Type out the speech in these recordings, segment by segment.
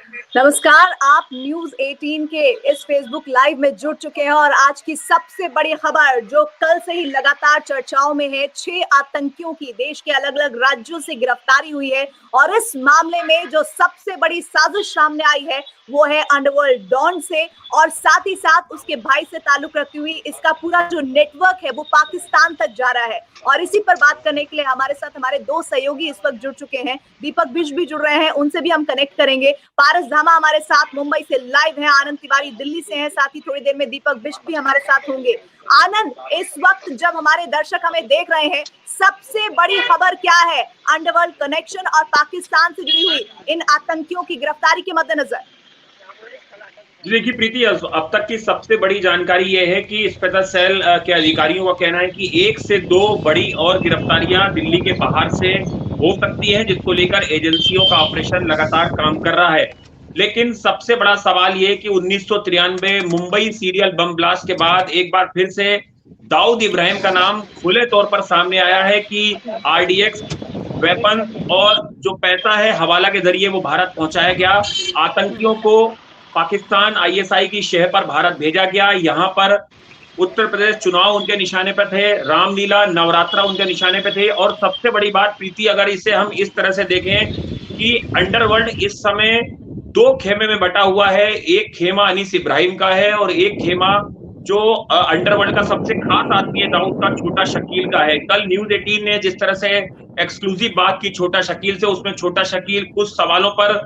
नमस्कार। आप न्यूज 18 के इस फेसबुक लाइव में जुड़ चुके हैं और आज की सबसे बड़ी खबर जो कल से ही लगातार चर्चाओं में है, 6 आतंकियों की देश के अलग अलग राज्यों से गिरफ्तारी हुई है और इस मामले में जो सबसे बड़ी साजिश सामने आई है वो है अंडरवर्ल्ड डॉन से और साथ ही साथ उसके भाई से ताल्लुक रखती हुई इसका पूरा जो नेटवर्क है वो पाकिस्तान तक जा रहा है। और इसी पर बात करने के लिए हमारे साथ हमारे दो सहयोगी इस वक्त जुड़ चुके हैं। दीपक बिष्ट भी जुड़ रहे हैं, उनसे भी हम कनेक्ट करेंगे। पारस धामा हमारे साथ मुंबई से लाइव है, आनंद तिवारी दिल्ली से हैं, साथ ही थोड़ी देर में दीपक बिष्ट भी हमारे साथ होंगे। आनंद, इस वक्त जब हमारे दर्शक हमें देख रहे हैं, सबसे बड़ी खबर क्या है अंडरवर्ल्ड कनेक्शन और पाकिस्तान से जुड़ी हुई इन आतंकियों की गिरफ्तारी के मद्देनजर? देखिए प्रीति, अब तक की सबसे बड़ी जानकारी यह है कि स्पेशल सेल के अधिकारियों का कहना है कि 1 से 2 बड़ी और गिरफ्तारियां दिल्ली के बाहर से हो सकती है, जिसको लेकर एजेंसियों का ऑपरेशन लगातार काम कर रहा है। लेकिन सबसे बड़ा सवाल ये कि 1993 मुंबई सीरियल बम ब्लास्ट के बाद एक बार फिर से दाऊद इब्राहिम का नाम खुले तौर पर सामने आया है कि आरडीएक्स वेपन और जो पैसा है हवाला के जरिए वो भारत पहुंचाया गया। आतंकियों को पाकिस्तान आईएसआई की शह पर भारत भेजा गया। यहाँ पर उत्तर प्रदेश चुनाव उनके निशाने पर थे, रामलीला नवरात्रा उनके निशाने पे थे। और सबसे बड़ी बात प्रीति, अगर इसे हम इस तरह से देखें कि अंडरवर्ल्ड इस समय 2 खेमे में बटा हुआ है। एक खेमा अनीस इब्राहिम का है और एक खेमा जो अंडरवर्ल्ड का सबसे खास आदमी है दाऊद का, छोटा शकील का है। कल न्यूज 18 ने जिस तरह से एक्सक्लूसिव बात की छोटा शकील से, उसमें छोटा शकील कुछ सवालों पर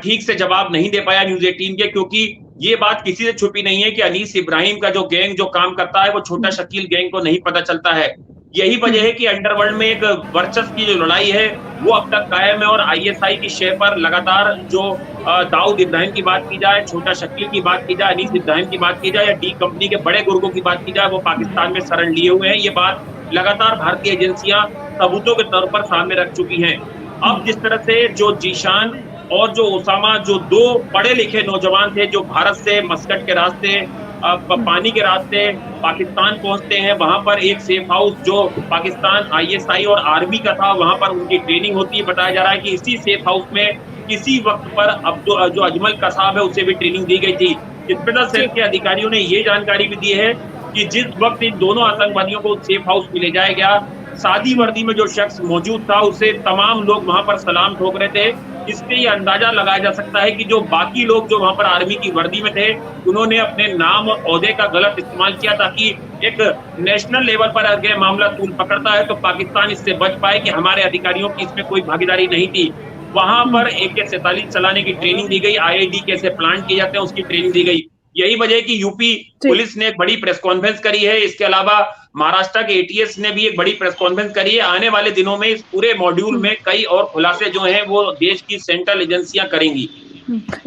ठीक से जवाब नहीं दे पाया न्यूज 18 के, क्योंकि ये बात किसी से छुपी नहीं है कि अनीस इब्राहिम का जो गैंग जो काम करता है वो छोटा शकील गैंग को नहीं पता चलता है। यही वजह है कि अंडरवर्ल्ड में एक वर्चस्व की जो लड़ाई है वो अब तक कायम है और आईएसआई की शह पर लगातार जो दाऊद इब्राहिम की बात की जाए, छोटा शकील की बात की जाए, अनीस इब्राहिम की बात की जाए या डी कंपनी के बड़े गुर्गों की बात की जाए, वो पाकिस्तान में शरण लिए हुए हैं। ये बात लगातार भारतीय एजेंसियां सबूतों के तौर पर सामने रख चुकी हैं। अब जिस तरह से जो जीशान और जो ओसामा, जो 2 पढ़े लिखे नौजवान थे जो भारत से मस्कट के रास्ते पानी के रास्ते पाकिस्तान पहुंचते हैं, वहां पर एक सेफ हाउस जो पाकिस्तान आईएसआई और आर्मी का था, वहां पर उनकी ट्रेनिंग होती है। बताया जा रहा है कि इसी सेफ हाउस में किसी वक्त पर अब जो अजमल कसाब है उसे भी ट्रेनिंग दी गई थी। स्पेशल सेल के अधिकारियों ने ये जानकारी भी दी है कि जिस वक्त इन दोनों आतंकवादियों को सेफ हाउस में ले जाया गया, सादी वर्दी में जो शख्स मौजूद था उसे तमाम लोग वहां पर सलाम ठोक रहे थे। इससे ये अंदाजा लगाया जा सकता है कि जो बाकी लोग जो वहां पर आर्मी की वर्दी में थे, उन्होंने अपने नाम और ओहदे का गलत इस्तेमाल किया ताकि एक नेशनल लेवल पर अगर यह मामला तूल पकड़ता है तो पाकिस्तान इससे बच पाए कि हमारे अधिकारियों की इसमें कोई भागीदारी नहीं थी। वहां पर AK-47 चलाने की ट्रेनिंग दी गई, IED कैसे प्लांट किए जाते हैं उसकी ट्रेनिंग दी गई। यही वजह है कि यूपी पुलिस ने एक बड़ी प्रेस कॉन्फ्रेंस करी है। इसके अलावा महाराष्ट्र के ATS ने भी एक बड़ी प्रेस कॉन्फ्रेंस करी है। आने वाले दिनों में इस पूरे मॉड्यूल में कई और खुलासे जो हैं वो देश की सेंट्रल एजेंसियां करेंगी।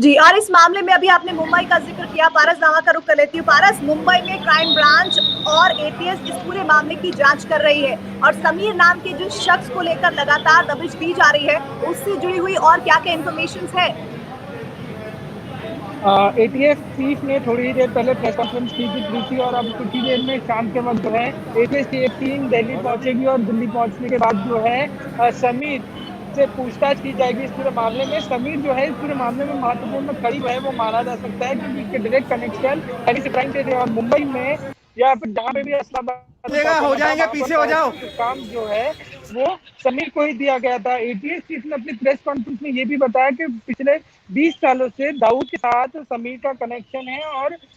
जी, और इस मामले में अभी आपने मुंबई का जिक्र किया, पारस धामा का रुख कर लेती हूँ। पारस, मुंबई में क्राइम ब्रांच और ATS इस पूरे मामले की जांच कर रही है और समीर नाम के जिस शख्स को लेकर लगातार दबिश दी जा रही है उससे जुड़ी हुई और क्या क्या इंफॉर्मेशन है? ATS चीफ ने थोड़ी देर पहले प्रेस कॉन्फ्रेंस की थी और अब कुछ ही देर में शाम के वक्त जो है ATS की एक टीम दिल्ली पहुंचेगी और दिल्ली पहुंचने के बाद जो है समीर से पूछताछ की जाएगी इस पूरे मामले में। समीर जो है इस पूरे मामले में महत्वपूर्ण कड़ी है वो माना जा सकता है क्योंकि इसके डायरेक्ट कनेक्शन अनीस इब्राहिम से थे और मुंबई में या फिर जहाँ पे भी हो जाएंगे, पीछे हो जाओ, काम जो है वो समीर को ही दिया गया था। ATS चीफ ने अपनी प्रेस कॉन्फ्रेंस में ये भी बताया कि पिछले 20 सालों से दाऊद के साथ समीर का कनेक्शन है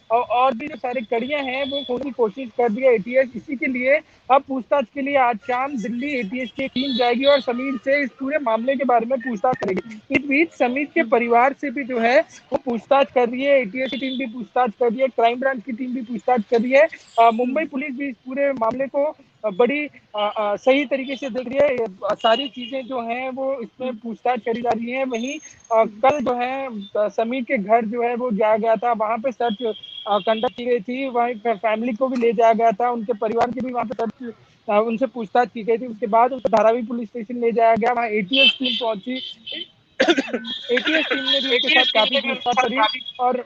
और भी जो सारी कड़ियां हैं वो खोजने की कोशिश कर दी है ATS। इसी के लिए अब पूछताछ के लिए आज शाम दिल्ली ATS की टीम जाएगी और समीर से इस पूरे मामले के बारे में पूछताछ करेगी। इस बीच समीर के परिवार से भी जो है वो पूछताछ कर रही है, ATS की टीम भी पूछताछ कर रही है, क्राइम ब्रांच की टीम भी पूछताछ कर रही है। मुंबई पुलिस भी इस पूरे मामले को बड़ी सही तरीके से देख रही है। सारी चीजें जो हैं वो इसमें पूछताछ करी जा रही है। वहीं कल जो है समीर के घर जो है वो जाया गया था, वहां पे सर्च कंडक्ट की गई थी, वहीं फैमिली को भी ले जाया गया था, उनके परिवार की भी वहां पे सर्च उनसे पूछताछ की गई थी। उसके बाद उनको धारावी पुलिस स्टेशन ले जाया गया, वहाँ ATS टीम पहुंची। ATS टीम ने भी उनके साथ काफी पूछताछ करी और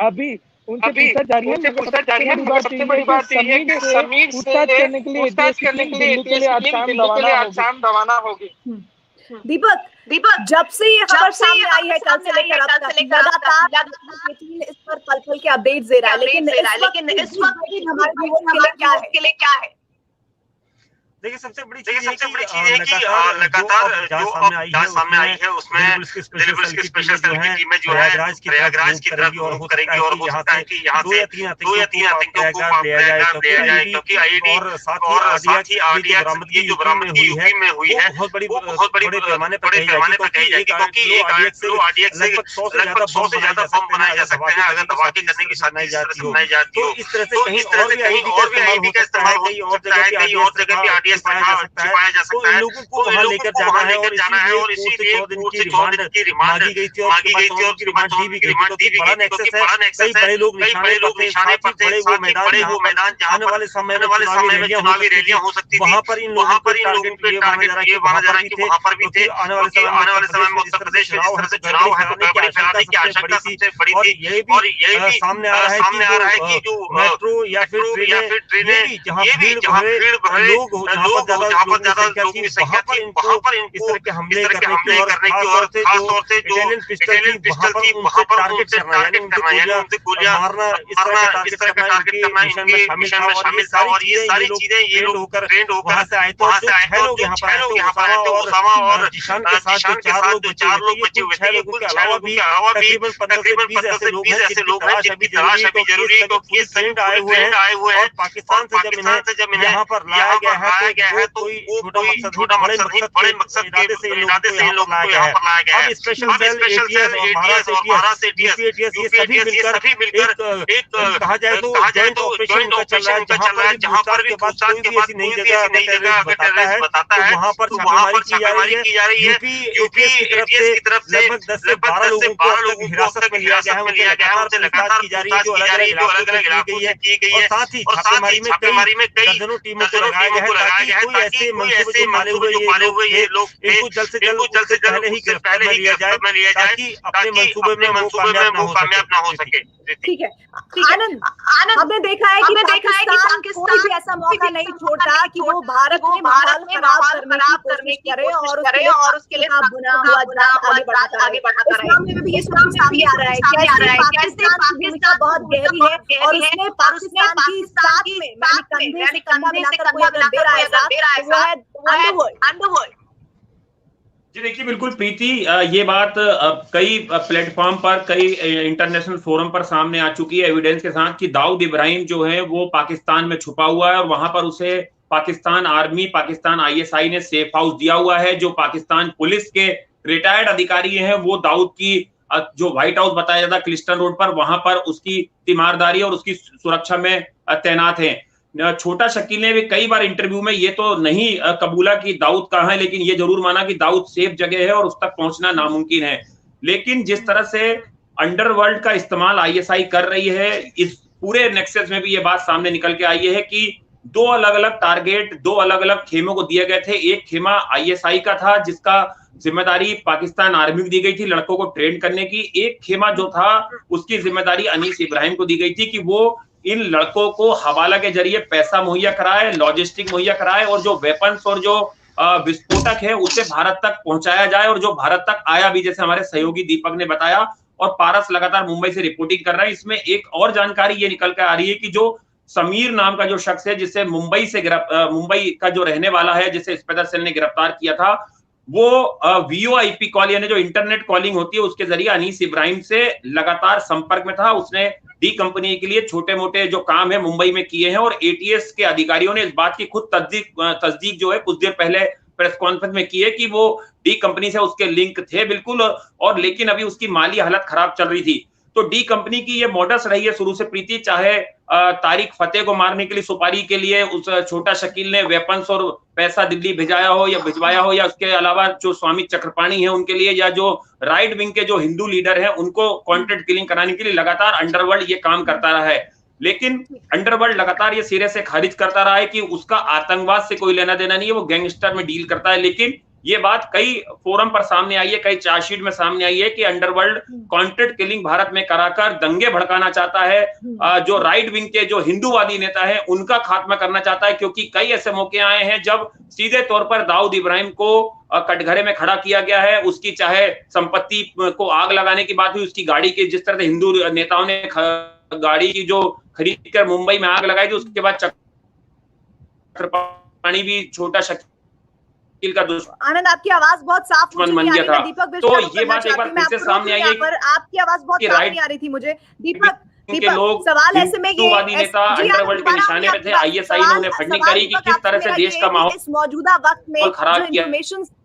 अभी उनसे पूछताछ जारी है। सबसे बड़ी बात ये है कि समीर से पूछताछ करने के लिए दिल्ली के लिए आज शाम रवाना होगी। दीपक जब से ये खबर सामने आई है कल से लेकर अब तक लगातार इस पर पल-पल के अपडेट्स दे रहा है, लेकिन इस वक्त हमारे व्यूअर्स के लिए क्या है? देखिए सबसे बड़ी चीज है कि लगातार जो अब सामने आई है उसमें दिल्ली पुलिस की स्पेशल सेल की टीमें जो है प्रयागराज की तरफ मूव करेंगी और हो सकता है कि यहाँ से 2 या 3 आतंकियों को प्रयागराज ले जाए क्योंकि आईडी और साथ ही आरडीएक्स की जो बरामदगी यूपी में हुई है वो बहुत बड़े पैमाने पर कही जाएगी क्योंकि एक आरडीएक्स से लगभग 100 से ज्यादा बम बनाए जा सकते हैं अगर धमाके करने की बनाई जाती हो। तो इस तरह से कहीं और भी आईडी का इस्तेमाल हो सकता है, कहीं और जगह भी छिपाया जा सकता है। इन लोगों को वहां लेकर जाना है और इसीलिए 4 दिन की रिमांड मांगी गई थी और रिमांड दी भी गई थी। बड़ा नेक्सस है, कई बड़े लोग निशाने पर थे, वो मैदान जहां आने वाले समय में चुनावी रैलियां हो सकती थी, वहां पर इन लोगों पे टारगेट ये माना जा रहा है कि वहां पर भी थे। आने वाले समय में उत्तर प्रदेश में जिस तरह से चुनाव है तो बड़ी फैलाने की आशंका सबसे बड़ी थी और ये भी सामने आ रहा है कि जो मेट्रो या फिर ट्रेनें जहां भीड़ भरे लोग जहाँ पर ज्यादा लोगों की संख्या थी वहाँ पर इस तरह के हमले करने की और खास तौर से जो इटालियन पिस्टल थी वहाँ पर टारगेट करना यानी उनसे गोलियां मारना इस तरह का टारगेट करना इनके मिशन में शामिल था और ये सारी चीजें ये लोग ट्रेंड होकर वहाँ से आए तो 6 लोग यहाँ पर आए थे, ओसामा और जिशान के साथ जो 4 लोग बचे हुए थे। कुल 6 लोगों के अलावा भी तकरीबन 15 से 20 ऐसे लोग हैं जिनकी तलाश अभी जरूरी है क्योंकि ये ट्रेंड आए हुए हैं और पाकिस्तान से जब इन्हें यहाँ पर लाया गया है तो छोटा मकसद नहीं बड़े मकसद के इरादे से इन लोगों को यहाँ पर लाया गया है। स्पेशल सेल एटीएस और भारत एटीएस ये सभी मिलकर एक कहा जाए तो जॉइंट ऑपरेशन का चल रहा है जहाँ पर भी पूछताछ के बाद कोई भी ऐसी नई जगह अगर टेररिस्ट बताता है तो वहाँ पर छापेमारी की जा रही है। यूपी एटीएस की तरफ से लगभग 10 से 12 लोगों को हिरासत में लिया गया है, उनसे लगातार की जा रही है जो अलग-अलग इलाकों से की गई है और साथ ही छापेमारी में कई दर्जनों टीमों को लगाया गया है ताकि कोई ऐसे मंसूबे जो पाले हुए ये लोग इनको जल्द से जल्द पहले ही गिरफ्तार में लिया जाए ताकि अपने मंसूबे में वो कामयाब ना हो सके। ठीक है आनंद, हमने देखा है कि पाकिस्तान कोई भी ऐसा मौका नहीं छोड़ता कि वो भारत में माहौल खराब करने की कोशिश करे और उसके लिए बुना हुआ जात आगे बढ़ाता रहे। इस मामले में भी ये सामने आ रहा है कि पाकिस्तान की भूमिका बहुत गहरी है और उसने पाकिस्तान की साथ में कंधे से कंधा मिलाकर कोई अगर दे रहा है वो है अंडरवर्ल्ड। जी देखिए बिल्कुल प्रीति, ये बात कई प्लेटफॉर्म पर कई इंटरनेशनल फोरम पर सामने आ चुकी है एविडेंस के साथ कि दाऊद इब्राहिम जो है वो पाकिस्तान में छुपा हुआ है और वहां पर उसे पाकिस्तान आर्मी पाकिस्तान आईएसआई ने सेफ हाउस दिया हुआ है। जो पाकिस्तान पुलिस के रिटायर्ड अधिकारी हैं वो दाऊद की जो व्हाइट हाउस बताया जाता है क्लिस्टन रोड पर, वहां पर उसकी तीमारदारी और उसकी सुरक्षा में तैनात है। छोटा शकील ने भी कई बार इंटरव्यू में ये तो नहीं कबूला कि दाऊद कहाँ है, लेकिन ये जरूर माना कि दाऊद सेफ जगह है और उस तक पहुंचना नामुमकिन है। लेकिन जिस तरह से अंडरवर्ल्ड का इस्तेमाल आईएसआई कर रही है, इस पूरे नेक्सस में भी ये बात सामने निकल के आई है कि 2 अलग अलग टारगेट 2 अलग अलग खेमों को दिए गए थे। एक खेमा आईएसआई का था जिसका जिम्मेदारी पाकिस्तान आर्मी को दी गई थी लड़कों को ट्रेन करने की। एक खेमा जो था उसकी जिम्मेदारी अनीस इब्राहिम को दी गई थी कि वो इन लड़कों को हवाला के जरिए पैसा मुहैया कराए, लॉजिस्टिक मुहैया कराए और जो वेपन्स और जो विस्फोटक है उसे भारत तक पहुंचाया जाए और जो भारत तक आया भी, जैसे हमारे सहयोगी दीपक ने बताया और पारस लगातार मुंबई से रिपोर्टिंग कर रहा है। इसमें एक और जानकारी ये निकल कर आ रही है कि जो समीर नाम का जो शख्स है जिसे मुंबई का जो रहने वाला है जिसे स्पेशल सेल ने गिरफ्तार किया था, वो वीओआईपी कॉल यानी जो इंटरनेट कॉलिंग होती है उसके जरिए अनीस इब्राहिम से लगातार संपर्क में था। उसने डी कंपनी के लिए छोटे मोटे जो काम है मुंबई में किए हैं और एटीएस के अधिकारियों ने इस बात की खुद तस्दीक जो है कुछ देर पहले प्रेस कॉन्फ्रेंस में की है कि वो डी कंपनी से उसके लिंक थे बिल्कुल, और लेकिन अभी उसकी माली हालत खराब चल रही थी। तो डी कंपनी की ये मॉडस रही है शुरू से प्रीति, चाहे तारिक फतेह को मारने के लिए सुपारी के लिए उस छोटा शकील ने वेपन्स और पैसा दिल्ली भिजवाया हो या उसके अलावा जो स्वामी चक्रपाणी है उनके लिए, या जो राइट विंग के जो हिंदू लीडर हैं उनको कॉन्ट्रैक्ट किलिंग कराने के लिए लगातार अंडरवर्ल्ड ये काम करता रहा है। लेकिन अंडरवर्ल्ड लगातार ये सिरे से खारिज करता रहा है कि उसका आतंकवाद से कोई लेना देना नहीं है, वो गैंगस्टर में डील करता है। लेकिन ये बात कई फोरम पर सामने आई है, कई चार्जशीट में सामने आई है कि अंडरवर्ल्ड कॉन्ट्रैक्ट किलिंग भारत में कराकर दंगे भड़काना चाहता है, जो राइट विंग के जो हिंदूवादी नेता है उनका खात्मा करना चाहता है, क्योंकि कई ऐसे मौके आए हैं जब सीधे तौर पर दाऊद इब्राहिम को कटघरे में खड़ा किया गया है। उसकी चाहे संपत्ति को आग लगाने की बात हुई, उसकी गाड़ी की जिस तरह से हिंदू नेताओं ने गाड़ी की जो खरीद कर मुंबई में आग लगाई थी, उसके बाद चक्रपाणी भी छोटा शकील का आनंद, आपकी आवाज बहुत साफ बन गया था। तो ये बात एक बार फिर से सामने आई है, आपकी आवाज बहुत साफ नहीं आ रही थी मुझे। दीपक के लोग सवाल ऐसे में हिंदूवादी नेता अंडरवर्ल्ड के निशाने पे थे। आईएसआई ने फंडिंग करी कि किस तरह से देश का माहौल इस मौजूदा वक्त में खराब किया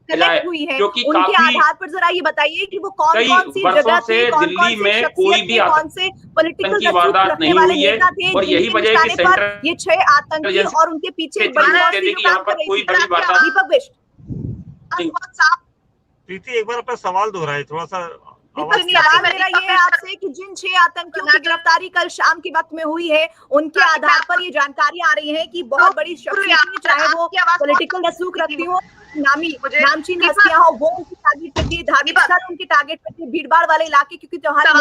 कलेक्ट हुई है, क्योंकि उनके आधार पर जरा ये बताइए कि वो कौन सी जगह से दिल्ली में कोई भी कौन से पॉलिटिकल वारदात नहीं हुई है, और यही वजह है कि सेंट्रल ये 6 आतंकी और उनके पीछे यहाँ पर कोई बड़ी वारदात। दीपक बिष्ट, प्रीति एक बार अपना सवाल दोहराए थोड़ा सा। सवाल मेरा ये है आपसे कि जिन 6 आतंकियों की गिरफ्तारी कल शाम के वक्त में हुई है, उनके आधार पर ये जानकारी आ रही है कि बहुत बड़ी शख्सियत, चाहे वो पॉलिटिकल रसूख रखती हो, नामचीन हस्तियां हो, वो उनकी टारगेट पे थी, धार्मिक स्थल उनके टारगेट पे थे, भीड़ भाड़ वाले इलाके क्योंकि त्योहार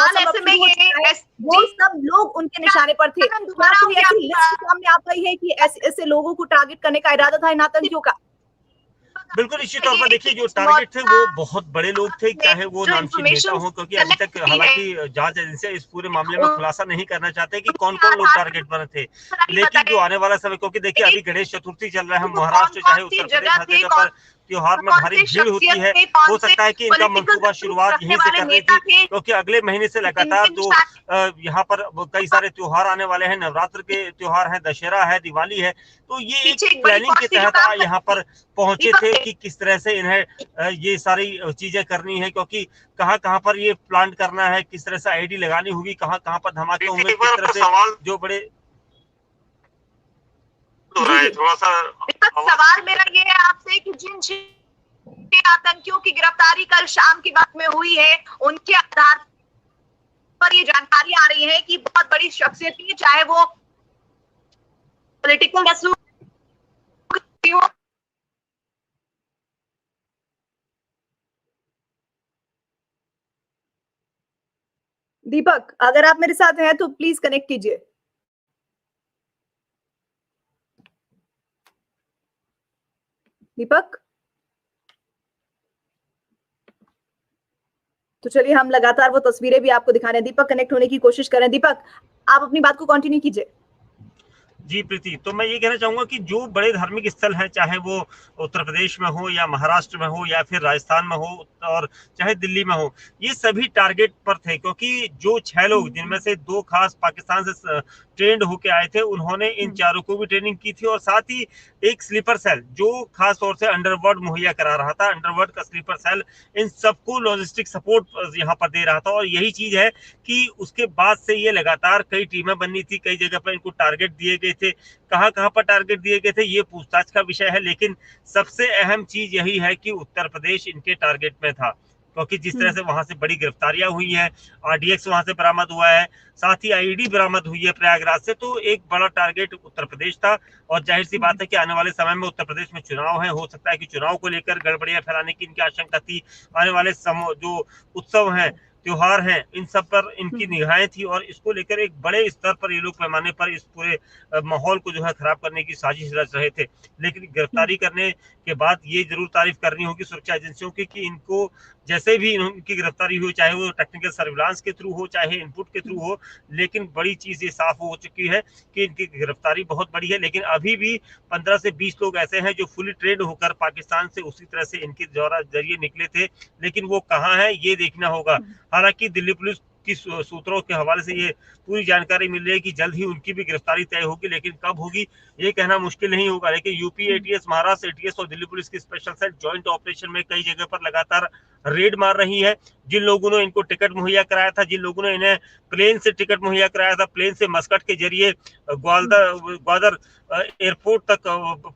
वो सब लोग उनके निशाने पर थे। क्या कोई ऐसी लिस्ट सामने आ गई है कि ऐसे लोगों को टारगेट करने का इरादा था इन आतंकियों का? बिल्कुल निश्चित तौर पर देखिए, जो टारगेट थे वो बहुत बड़े लोग थे, चाहे वो नामचीन नेता हो, क्योंकि अभी तक हालांकि जांच एजेंसियां इस पूरे मामले में खुलासा नहीं करना चाहते कि कौन कौन लोग टारगेट बने थे। लेकिन जो आने वाला समय, क्योंकि देखिए अभी गणेश चतुर्थी चल रहा है, महाराष्ट्र चाहे उत्तर प्रदेश, हर जगह पर त्योहार में भारी भीड़ होती है। हो सकता है कि इनका मंसूबा शुरुआत यहीं से करनी थी, क्योंकि अगले महीने से लगातार जो यहाँ पर कई सारे त्योहार आने वाले हैं, नवरात्र के त्योहार हैं, दशहरा है, दिवाली है, तो ये एक प्लानिंग के तहत यहाँ पर पहुंचे थे कि किस तरह से इन्हें ये सारी चीजें करनी है, क्योंकि कहाँ पर ये प्लान करना है, किस तरह से आईडी लगानी होगी, कहाँ पर धमाके होंगे, किस तरह से जो बड़े थोड़ा सा। सवाल मेरा ये है आपसे कि जिन 6 आतंकियों की गिरफ्तारी कल शाम के वक्त में हुई है, उनके आधार पर ये जानकारी आ रही है कि बहुत बड़ी शख्सियत थी, चाहे वो पॉलिटिकल रसूख हो। दीपक, अगर आप मेरे साथ हैं तो प्लीज कनेक्ट कीजिए। दीपक, तो चलिए हम लगातार वो तस्वीरें भी आपको दिखा रहे हैं। दीपक कनेक्ट होने की कोशिश करें। दीपक, आप अपनी बात को कंटिन्यू कीजिए। जी प्रीति, तो मैं ये कहना चाहूंगा कि जो बड़े धार्मिक स्थल हैं, चाहे वो उत्तर प्रदेश में हो या महाराष्ट्र में हो या फिर राजस्थान में हो और चाहे दिल्ली में हो, ये सभी टारगेट पर थे, क्योंकि जो 6 लोग, जिनमें से 2 खास पाकिस्तान से ट्रेंड होके आए थे, उन्होंने इन चारों को भी ट्रेनिंग की थी, और साथ ही एक स्लीपर सेल जो खास तौर से अंडरवर्ल्ड मुहैया करा रहा था, अंडरवर्ल्ड का स्लीपर सेल इन सबको लॉजिस्टिक सपोर्ट यहाँ पर दे रहा था। और यही चीज है कि उसके बाद से ये लगातार कई टीमें बननी थी, कई जगह पर इनको टारगेट दिए गए थे, कहाँ पर टारगेट दिए गए थे ये पूछताछ का विषय है। लेकिन सबसे अहम चीज यही है कि उत्तर प्रदेश इनके टारगेट में था, क्योंकि जिस तरह से वहां से बड़ी गिरफ्तारियां हुई हैं, RDX वहां से बरामद हुआ है, साथ ही आईडी बरामद हुई है प्रयागराज से, तो एक बड़ा टारगेट उत्तर प्रदेश था। और जाहिर सी बात है कि आने वाले समय में उत्तर प्रदेश में चुनाव है, हो सकता है कि चुनाव को लेकर गड़बड़ियां फैलाने की इनकी आशंका थी। आने वाले जो उत्सव हैं, त्योहार हैं, इन सब पर इनकी निगाहें थी, और इसको लेकर एक बड़े स्तर पर ये लोग पैमाने पर इस पूरे माहौल को जो है खराब करने की साजिश रच रहे थे। लेकिन गिरफ्तारी करने के बाद ये जरूर तारीफ करनी होगी सुरक्षा एजेंसियों की कि इनको जैसे भी इनकी गिरफ्तारी हुई, चाहे वो टेक्निकल सर्विलांस के थ्रू हो, चाहे इनपुट के थ्रू हो, लेकिन बड़ी चीज ये साफ हो चुकी है कि इनकी गिरफ्तारी बहुत बड़ी है। लेकिन अभी भी 15 से 20 लोग ऐसे हैं जो फुली ट्रेंड होकर पाकिस्तान से उसी तरह से इनके जरिए निकले थे, लेकिन वो कहाँ है ये देखना होगा। हालांकि दिल्ली पुलिस की सूत्रों के हवाले से ये पूरी जानकारी मिल रही है कि जल्द ही उनकी भी गिरफ्तारी तय होगी, लेकिन कब होगी ये कहना मुश्किल नहीं होगा। लेकिन यूपी ATS, महाराष्ट्र ATS और दिल्ली पुलिस की स्पेशल सेल जॉइंट ऑपरेशन में कई जगह पर लगातार रेड मार रही है। जिन लोगों ने इनको टिकट मुहैया कराया था, जिन लोगों ने इन्हें प्लेन से टिकट मुहैया कराया था, प्लेन से मस्कट के जरिए ग्वादर एयरपोर्ट तक,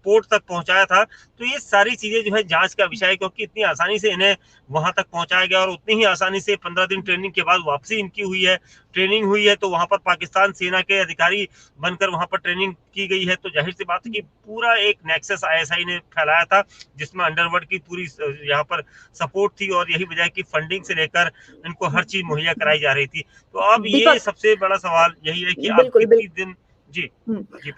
पोर्ट तक पहुंचाया था, तो ये सारी चीजें जो है जांच का विषय है, क्योंकि इतनी आसानी से इन्हें वहां तक पहुंचाया गया और उतनी ही आसानी से 15 दिन ट्रेनिंग के बाद वापसी इनकी हुई है। ट्रेनिंग हुई है, तो वहां पर पाकिस्तान सेना के अधिकारी बनकर वहां पर ट्रेनिंग की गई है। तो जाहिर सी बात है कि पूरा एक नेक्सस आईएसआई ने फैलाया था, जिसमें अंडरवर्ल्ड की पूरी यहाँ पर सपोर्ट थी, और यही वजह की फंडिंग से लेकर इनको हर चीज मुहैया कराई जा रही थी। तो अब ये सबसे बड़ा सवाल यही है कि आप कितनी दिन जी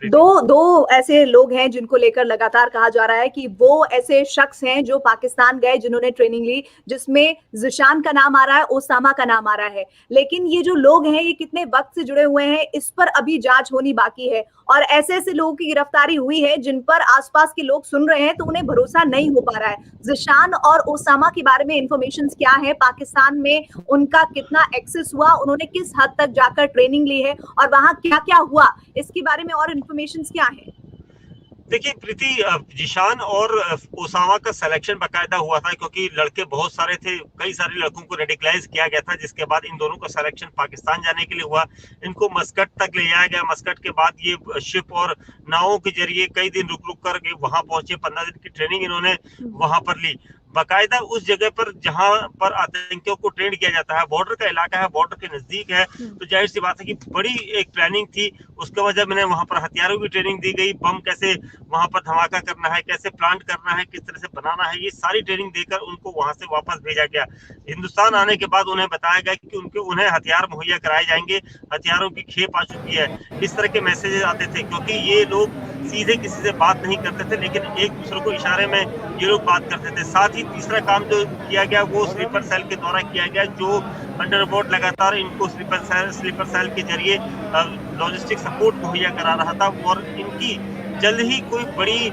दो ऐसे लोग हैं जिनको लेकर लगातार कहा जा रहा है कि वो ऐसे शख्स हैं जो पाकिस्तान गए, जिन्होंने ट्रेनिंग ली, जिसमें ज़िशान का नाम आ रहा है, ओसामा का नाम आ रहा है। लेकिन ये जो लोग हैं ये कितने वक्त से जुड़े हुए हैं, इस पर अभी जांच होनी बाकी है। और ऐसे ऐसे लोगों की गिरफ्तारी हुई है जिन पर आसपास के लोग सुन रहे हैं तो उन्हें भरोसा नहीं हो पा रहा है। ज़िशान और ओसामा के बारे में इंफॉर्मेशन क्या है, पाकिस्तान में उनका कितना एक्सेस हुआ, उन्होंने किस हद तक जाकर ट्रेनिंग ली है और वहां क्या क्या हुआ, इसके बारे में और इन्फॉर्मेशन क्या है? देखिए प्रीति, ज़िशान और ओसामा का सिलेक्शन बाकायदा हुआ था, क्योंकि लड़के बहुत सारे थे, कई सारे लड़कों को रेडिकलाइज किया गया था, जिसके बाद इन दोनों का सिलेक्शन पाकिस्तान जाने के लिए हुआ। इनको मस्कट तक ले जाया गया। मस्कट के बाद ये शिप और नावों के जरिए कई दिन रुक रुक कर वहां पहुंचे। 15 दिन की ट्रेनिंग इन्होंने वहां पर ली, बाकायदा उस जगह पर जहां पर आतंकियों को ट्रेन किया जाता है। बॉर्डर का इलाका है, बॉर्डर के नजदीक है, तो जाहिर सी बात है कि बड़ी एक प्लानिंग थी। उसके बाद जब वहां पर हथियारों की ट्रेनिंग दी गई, बम कैसे वहां पर धमाका करना है, कैसे प्लांट करना है, किस तरह से बनाना है, ये सारी ट्रेनिंग देकर उनको वहां से वापस भेजा गया। हिंदुस्तान आने के बाद उन्हें बताया गया कि उन्हें हथियार मुहैया कराए जाएंगे, हथियारों की खेप आ चुकी है। इस तरह के मैसेजेस आते थे, क्योंकि ये लोग सीधे किसी से बात नहीं करते थे, लेकिन एक दूसरे को इशारे में ये लोग बात करते थे। साथ ही तीसरा काम जो किया गया वो स्लीपर सेल के द्वारा किया गया, जो अंडरबोर्ड लगातार इनको स्लीपर सेल के जरिए लॉजिस्टिक सपोर्ट मुहैया करा रहा था। और इनकी जल्द ही कोई बड़ी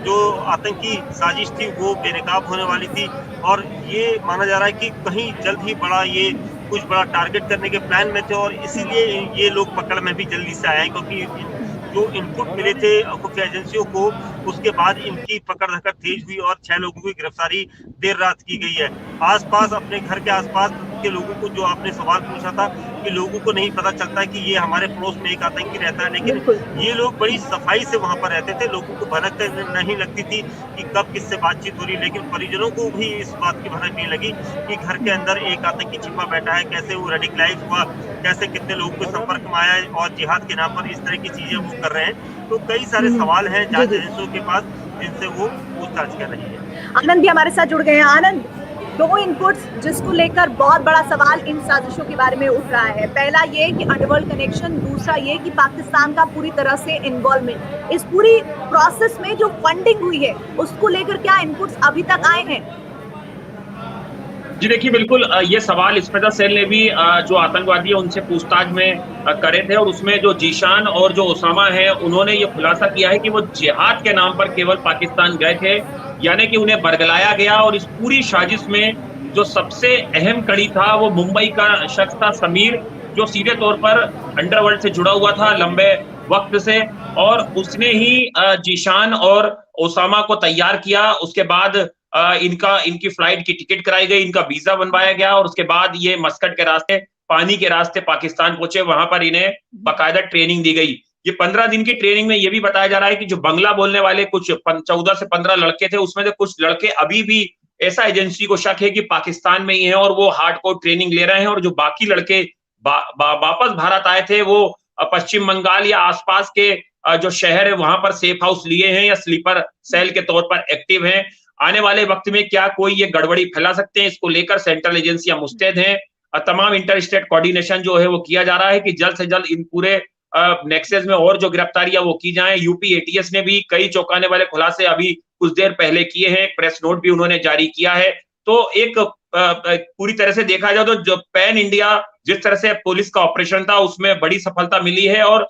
जो आतंकी साजिश थी वो बेनकाब होने वाली थी, और ये माना जा रहा है कि कहीं जल्द ही ये कुछ बड़ा टारगेट करने के प्लान में थे, और इसीलिए ये लोग पकड़ में भी जल्दी से आए, क्योंकि जो इनपुट मिले थे खुफिया एजेंसियों को, उसके बाद इनकी पकड़ धकड़ तेज हुई और 6 लोगों की गिरफ्तारी देर रात की गई है। आसपास, अपने घर के आसपास के लोगों को, जो आपने सवाल पूछा था कि लोगों को नहीं पता चलता कि ये हमारे पड़ोस में एक आतंकी रहता है, लेकिन ये लोग बड़ी सफाई से वहां पर रहते थे। लोगों को भनक नहीं लगती थी कि कब किससे बातचीत हो रही, लेकिन परिजनों को भी इस बात की भनक नहीं लगी कि घर के अंदर एक आतंकी छिपा बैठा है, कैसे वो रेडिकलाइज हुआ, कैसे कितने लोगों के संपर्क में आया और जिहाद के नाम पर इस तरह की चीजें वो कर रहे हैं। तो कई सारे सवाल हैं जांच एजेंसियों के पास, जिनसे वो पूछताछ कर रही है। आनंद भी हमारे साथ जुड़ गए हैं। आनंद, 2 इनपुट्स जिसको लेकर बहुत बड़ा सवाल इन साजिशों के बारे में उठ रहा है। पहला ये कि अंडरवर्ल्ड कनेक्शन, दूसरा ये कि पाकिस्तान का पूरी तरह से इन्वॉल्वमेंट। इस पूरी प्रोसेस में जो फंडिंग हुई है उसको लेकर क्या इनपुट्स अभी तक आए हैं? जी देखिए, बिल्कुल ये सवाल स्पेशल सेल ने भी जो आतंकवादी है उनसे पूछताछ में करे थे, और उसमें जो ज़िशान और जो ओसामा है उन्होंने ये खुलासा किया है कि वो जिहाद के नाम पर केवल पाकिस्तान गए थे, यानी कि उन्हें बरगलाया गया। और इस पूरी साजिश में जो सबसे अहम कड़ी था वो मुंबई का शख्स था समीर, जो सीधे तौर पर अंडरवर्ल्ड से जुड़ा हुआ था लंबे वक्त से, और उसने ही ज़िशान और ओसामा को तैयार किया। उसके बाद इनकी फ्लाइट की टिकट कराई गई, इनका वीजा बनवाया गया, और उसके बाद ये मस्कट के रास्ते, पानी के रास्ते पाकिस्तान पहुंचे। वहां पर इन्हें बाकायदा ट्रेनिंग दी गई। ये 15 दिन की ट्रेनिंग में ये भी बताया जा रहा है कि जो बंगला बोलने वाले कुछ 14 से 15 लड़के थे, उसमें से कुछ लड़के अभी भी ऐसा एजेंसी को शक है कि पाकिस्तान में ही है और वो हार्डकोर ट्रेनिंग ले रहे हैं, और जो बाकी लड़के वापस भारत आए थे वो पश्चिम बंगाल या आसपास के जो शहर है वहां पर सेफ हाउस लिए हैं या स्लीपर सेल के तौर पर एक्टिव हैं। आने वाले वक्त में क्या कोई ये गड़बड़ी फैला सकते हैं, इसको लेकर सेंट्रल एजेंसियां मुस्तैद हैं। तमाम इंटर स्टेट कोऑर्डिनेशन जो है वो किया जा रहा है कि जल्द से जल्द इन पूरे नेक्सस में और जो गिरफ्तारियां वो की जाएं। यूपी एटीएस ने भी कई चौंकाने वाले खुलासे अभी कुछ देर पहले किए हैं, प्रेस नोट भी उन्होंने जारी किया है। तो एक पूरी तरह से देखा जाए तो जो पैन इंडिया जिस तरह से पुलिस का ऑपरेशन था उसमें बड़ी सफलता मिली है, और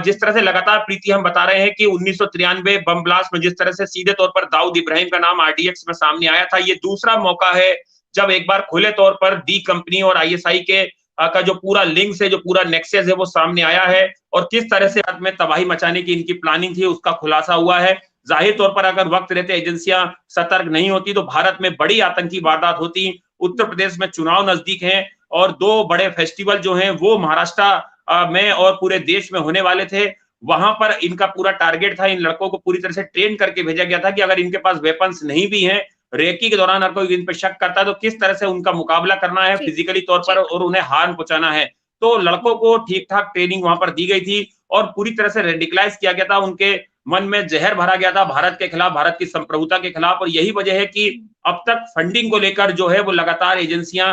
जिस तरह से लगातार प्रीति हम बता रहे हैं कि 1993 बम ब्लास्ट में जिस तरह से सीधे तौर पर दाऊद इब्राहिम का नाम आरडीएक्स में सामने आया था, ये दूसरा मौका है जब एक बार खुले तौर पर डी कंपनी और आईएसआई के का जो पूरा लिंक्स है, जो पूरा नेक्सस है वो सामने आया है, और किस तरह से में तबाही मचाने की इनकी प्लानिंग थी उसका खुलासा हुआ है। जाहिर तौर पर अगर वक्त रहते एजेंसियां सतर्क नहीं होती तो भारत में बड़ी आतंकी वारदात होती। उत्तर प्रदेश में चुनाव नजदीक हैं और 2 बड़े फेस्टिवल जो हैं वो महाराष्ट्र में और पूरे देश में होने वाले थे। वहां पर इनका पूरा टारगेट था, इन लड़कों को पूरी तरह से ट्रेन करके भेजा गया था कि अगर इनके पास वेपन्स नहीं भी हैं, रेकी के दौरान अगर कोई इन पर शक करता है तो किस तरह से उनका मुकाबला करना है फिजिकली तौर पर और उन्हें हार्म पहुंचाना है। तो लड़कों को ठीक-ठाक ट्रेनिंग वहाँ पर दी गई थी और पूरी तरह से रेडिकलाइज़ किया गया था, उनके मन में ज़हर भरा गया था भारत के खिलाफ, भारत की संप्रभुता के खिलाफ और यही वजह है कि अब तक फंडिंग को लेकर जो है वो लगातार एजेंसियाँ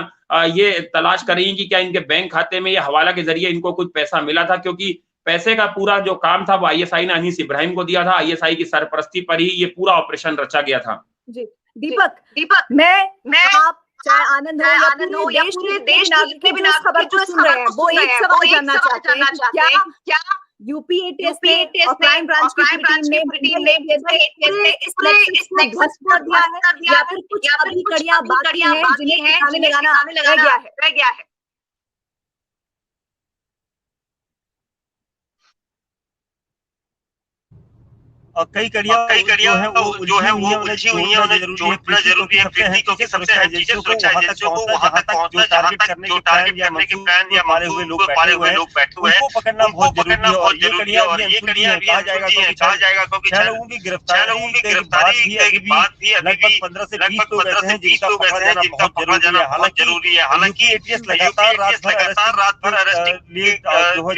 ये तलाश कर रही हैं कि क्या इनके बैंक खाते में या हवाला के ज़रिए इनको कुछ पैसा मिला था क्योंकि पैसे का पूरा जो काम था वो आईएसआई ने अनीस इब्राहिम को दिया था, आईएसआई की सरपरस्ती पर ही ये पूरा ऑपरेशन रचा गया था। जी, दीपक मैं आप चाहे आनंद हो या पूरे देश के भी नागरिक खबर को सुन रहे हैं, वो एक सवाल जानना चाहते हैं कि क्या यूपी एटीएस ने और क्राइम ब्रांच की पूरी टीम ने इस ध्वस्त कर दिया है या फिर कुछ अभी कड़ियां बाकी हैं जिन्हें ठिकाने लगाना रह गया है? और कई कड़ियां जो है वो उलझी हुई है, उन्हें जोड़ना जरूरी है क्योंकि सबसे अहम चीज़ सुरक्षा एजेंसियों को वहां तक पहुंचना, जहां तक जो टारगेट करने के प्लान या मारे हुए लोग बैठे हुए हैं उनको पकड़ना बहुत जरूरी है और ये कड़ियां कहा जाएगा क्योंकि 6 लोगों की गिरफ्तारी के बाद भी लगभग 15 से 20 लोग ऐसे हैं जिनका पकड़ा जाना बहुत जरूरी है। हालांकि एटीएस लगातार रात भर अरेस्टिंग लिए जो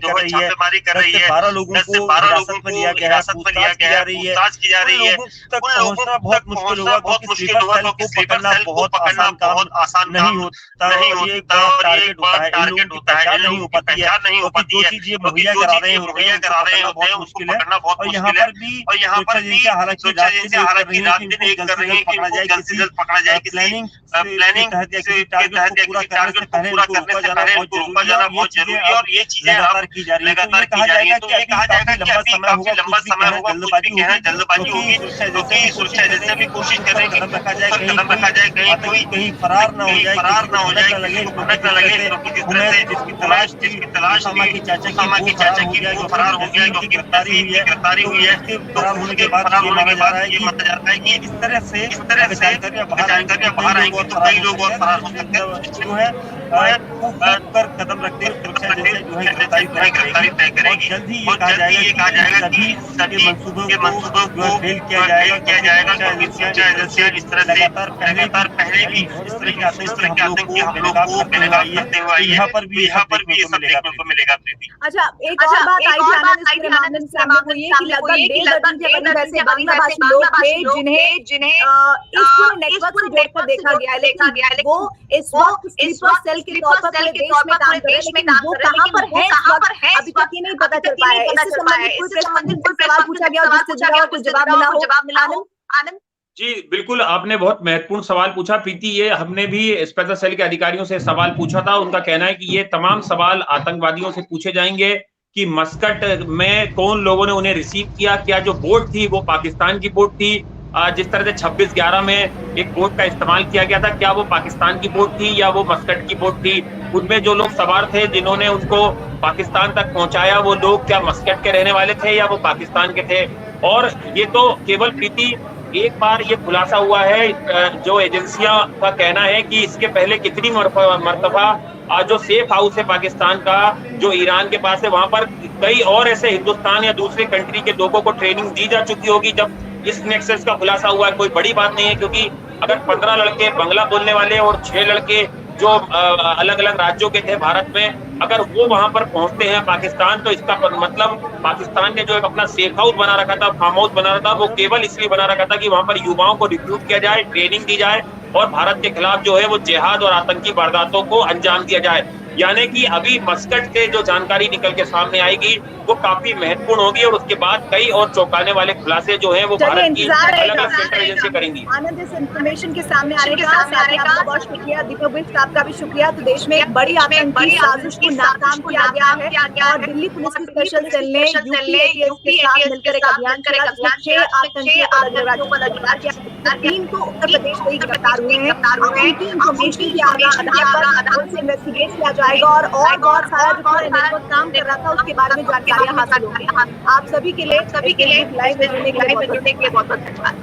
है छापेमारी कर रही है, 12 लोगों को हिरासत में लिया गया है, पूछताछ की जा रही है, तक पहुंचना बहुत मुश्किल होगा क्योंकि स्लीपर सेल को पकड़ना बहुत आसान नहीं होता और ये टारगेट होता है, नहीं हो पाती है क्योंकि जो चीज ये मुहैया करा रहे होते हैं बहुत मुश्किल है। और यहाँ पर भी हालांकि रात दिन एक कर रही है कि जल्द से जल्द पकड़ा जाए, प्लानिंग के तहत टारगेट को पूरा करने से पहले इनको रोका जाना बहुत जरूरी है और ये चीजें लगातार की जा रही है। तो ये कहा जाएगा कि अभी काफी लंबा समय होगा, जल्दबाजी होगी क्योंकि सुरक्षा एजेंसियां भी कोशिश कर रही है कदम रखा जाए कहीं कोई फरार ना हो जाए, भनक न लगे जिसकी तलाश की चाचा की वो फरार हो गया क्योंकि गिरफ्तारी हुई है। तो होने के बाद ये माना जा रहा है कि इस तरह से जानकारियां बाहर आएंगी तो कई लोग और फरार हो सकते हैं, जो है पर कदम रखते हैं सुरक्षा एजेंसियां जो है गिरफ्तारी तय करेगी। जल्द ही ये कहा जाएगा कि सभी मंसूबों को फेल किया जाएगा क्योंकि सुरक्षा एजेंसियां इस तरह से लगातार पहले भी इस तरह के आतंकी हमलों को बेनकाब करते हुए आई है। यहाँ पर भी ये सब देखने को मिलेगा। अच्छा, एक और बात आई थी आनंद इस पूरे मामले में सामने, वो ये कि लगभग 1.5 दर्जन के करीब ऐसे बांग्लादेशी लोग थे जिन्हें इस पूरे नेटवर्क से जोड़कर देखा गया है, लेकिन वो इस वक्त स्लीपर सेल के तौर पर पूरे देश में काम कर रहे हैं, लेकिन वो कहाँ पर है अभी तक ये नहीं पता चल पाया है। इससे संबंधित कोई सवाल पूछा गया और जिससे जुड़ा कुछ जवाब मिला हो? आनंद जी बिल्कुल, आपने बहुत महत्वपूर्ण सवाल पूछा प्रीति। ये हमने भी स्पेशल सेल के अधिकारियों से सवाल पूछा था, उनका कहना है कि ये तमाम सवाल आतंकवादियों से पूछे जाएंगे कि मस्कट में कौन लोगों ने उन्हें रिसीव किया, क्या जो बोट थी वो पाकिस्तान की बोट थी, जिस तरह से 26/11 में एक बोट का इस्तेमाल किया गया था, क्या वो पाकिस्तान की बोट थी या वो मस्कट की बोट थी, उनमें जो लोग सवार थे जिन्होंने उसको पाकिस्तान तक पहुंचाया वो लोग क्या मस्कट के रहने वाले थे या वो पाकिस्तान के थे। और ये तो केवल प्रीति एक बार ये खुलासा हुआ है, जो एजेंसियां का कहना है कि इसके पहले कितनी मरतबा जो सेफ हाउस है पाकिस्तान का जो ईरान के पास है, वहां पर कई और ऐसे हिंदुस्तान या दूसरे कंट्री के लोगों को ट्रेनिंग दी जा चुकी होगी जब इस नेक्सस का खुलासा हुआ है। कोई बड़ी बात नहीं है क्योंकि अगर 15 लड़के बांग्ला बोलने वाले और 6 लड़के जो अलग अलग राज्यों के थे भारत में, अगर वो वहां पर पहुंचते हैं पाकिस्तान, तो इसका मतलब पाकिस्तान ने जो एक अपना सेफ हाउस बना रखा था, फार्म हाउस बना रखा था, वो केवल इसलिए बना रखा था कि वहां पर युवाओं को रिक्रूट किया जाए, ट्रेनिंग दी जाए और भारत के खिलाफ जो है वो जिहाद और आतंकी वारदातों को अंजाम दिया जाए। यानी कि अभी मस्कट से जो जानकारी निकल के सामने आएगी वो काफी महत्वपूर्ण होगी और उसके बाद कई और चौंकाने वाले खुलासे जो है वो भारत की अलग-अलग सेंट्रल एजेंसी करेंगी। आनंद, इस इन्फॉर्मेशन के सामने आने का बहुत शुक्रिया। दीपक बिष्ट, आपका भी शुक्रिया। तो देश में एक बड़ी आतंकी साजिश को नाकाम किया गया है और दिल्ली पुलिस की स्पेशल सेल ने यूपी एटीएस के साथ मिलकर एक अभियान चलाया जिसमें 6 आतंकी अलग राज्यों पर गिरफ्तार किया। 3 तो उत्तर प्रदेश से ही गिरफ्तार हुए हैं। उनकी इन्फॉर्मेशन के आधार पर उनसे इन्वेस्टिगेट किया जाएगा और बहुत सारा जो पूरा नेटवर्क काम कर रहा था उसके बारे में जानकारियां हासिल होंगी। आप सभी के लिए लाइव में जुड़ने के लिए बहुत बहुत धन्यवाद।